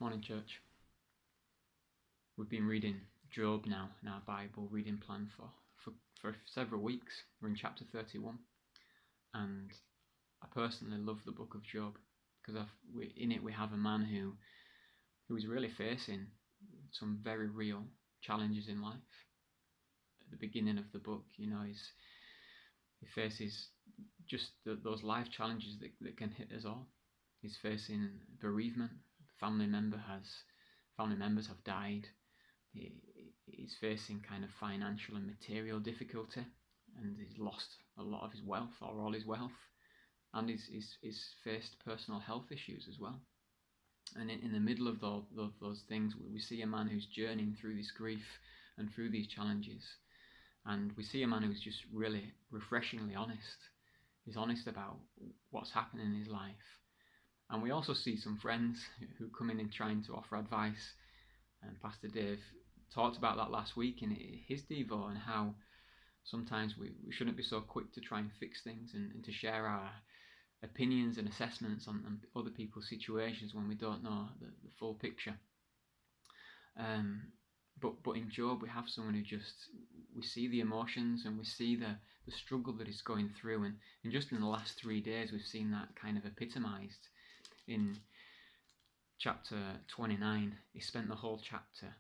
Morning, church. We've been reading Job now in our Bible reading plan for several weeks. We're in chapter 31, and I personally love the book of Job because in it we have a man who is really facing some very real challenges in life. At the beginning of the book, he faces just those life challenges that can hit us all. He's facing bereavement. Family members have died. He's facing kind of financial and material difficulty, and he's lost a lot of his wealth, or all his wealth, and he's faced personal health issues as well. And in the middle of those things, we see a man who's journeying through this grief and through these challenges, and we see a man who's just really refreshingly honest. He's honest about what's happening in his life. And we also see some friends who come in and trying to offer advice. And Pastor Dave talked about that last week in his Devo, and how sometimes we shouldn't be so quick to try and fix things and to share our opinions and assessments on other people's situations when we don't know the full picture. But in Job, we have someone who we see the emotions and we see the struggle that he's going through. And just in the last 3 days, we've seen that kind of epitomised. In chapter 29, he spent the whole chapter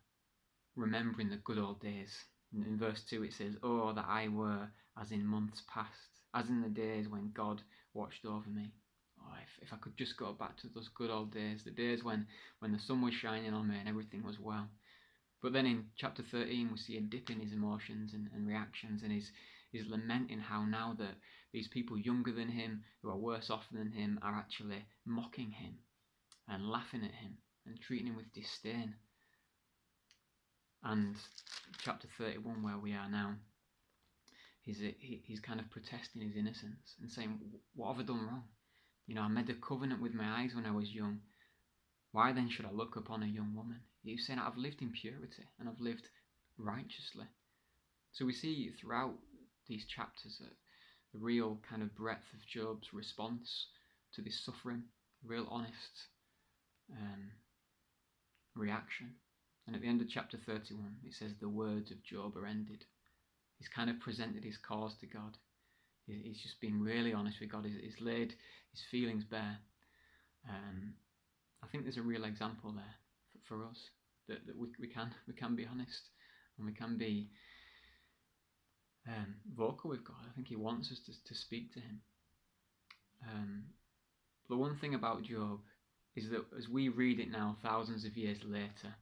remembering the good old days. In verse 2 it says, "Oh, that I were as in months past, as in the days when God watched over me." Oh, if I could just go back to those good old days, the days when the sun was shining on me and everything was well. But then in chapter 13 we see a dip in his emotions and reactions, and he's lamenting how now that these people younger than him, who are worse off than him, are actually mocking him and laughing at him and treating him with disdain. And chapter 31, where we are now, he's kind of protesting his innocence and saying, "What have I done wrong? I made a covenant with my eyes when I was young. Why then should I look upon a young woman?" He's saying, "I've lived in purity and I've lived righteously." So we see throughout these chapters the real kind of breadth of Job's response to this suffering, real honest reaction. And at the end of chapter 31, it says the words of Job are ended. He's kind of presented his cause to God. He's just been really honest with God. He's laid his feelings bare. I think there's a real example there for us that we can be honest, and we can be vocal with God. I think he wants us to speak to him. The one thing about Job is that as we read it now, thousands of years later,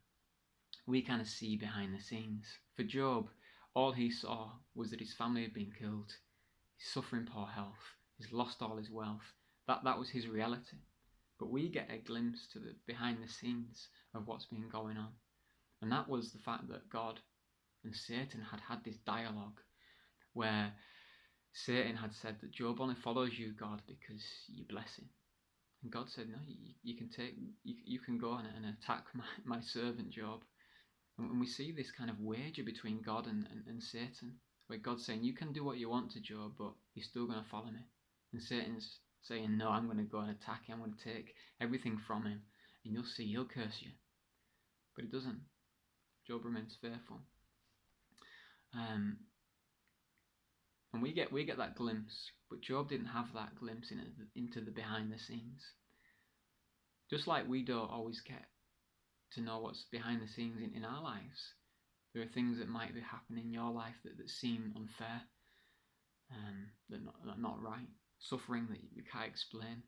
we kind of see behind the scenes. For Job, all he saw was that his family had been killed. He's suffering poor health. He's lost all his wealth. That was his reality. But we get a glimpse to the behind the scenes of what's been going on. And that was the fact that God and Satan had this dialogue where Satan had said that Job only follows you, God, because you bless him. And God said, "No, you can go and attack my servant Job." And we see this kind of wager between God and Satan, where God's saying, "You can do what you want to Job, but you're still going to follow me." And Satan's saying, "No, I'm going to go and attack him. I'm going to take everything from him, and you'll see, he'll curse you." But he doesn't. Job remains faithful. And we get that glimpse, but Job didn't have that glimpse into the behind the scenes. Just like we don't always get to know what's behind the scenes in our lives. There are things that might be happening in your life that seem unfair, that are not right, suffering that you can't explain.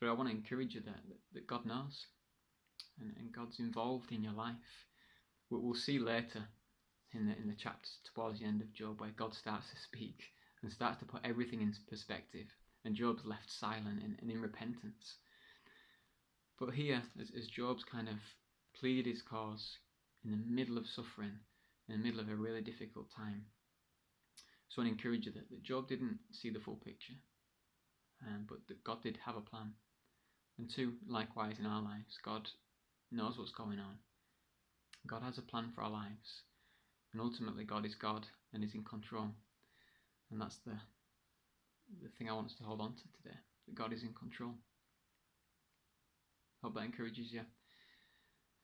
But I want to encourage you that God knows, and God's involved in your life. We'll see later in the chapters towards the end of Job where God starts to speak and starts to put everything into perspective, and Job's left silent and in repentance. But here, as Job's kind of pleaded his cause in the middle of suffering, in the middle of a really difficult time, so I want to encourage you that Job didn't see the full picture, but that God did have a plan. And two, likewise in our lives, God knows what's going on. God has a plan for our lives. And ultimately God is God and is in control. And that's the thing I want us to hold on to today, that God is in control. Hope that encourages you.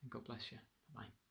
And God bless you. Bye.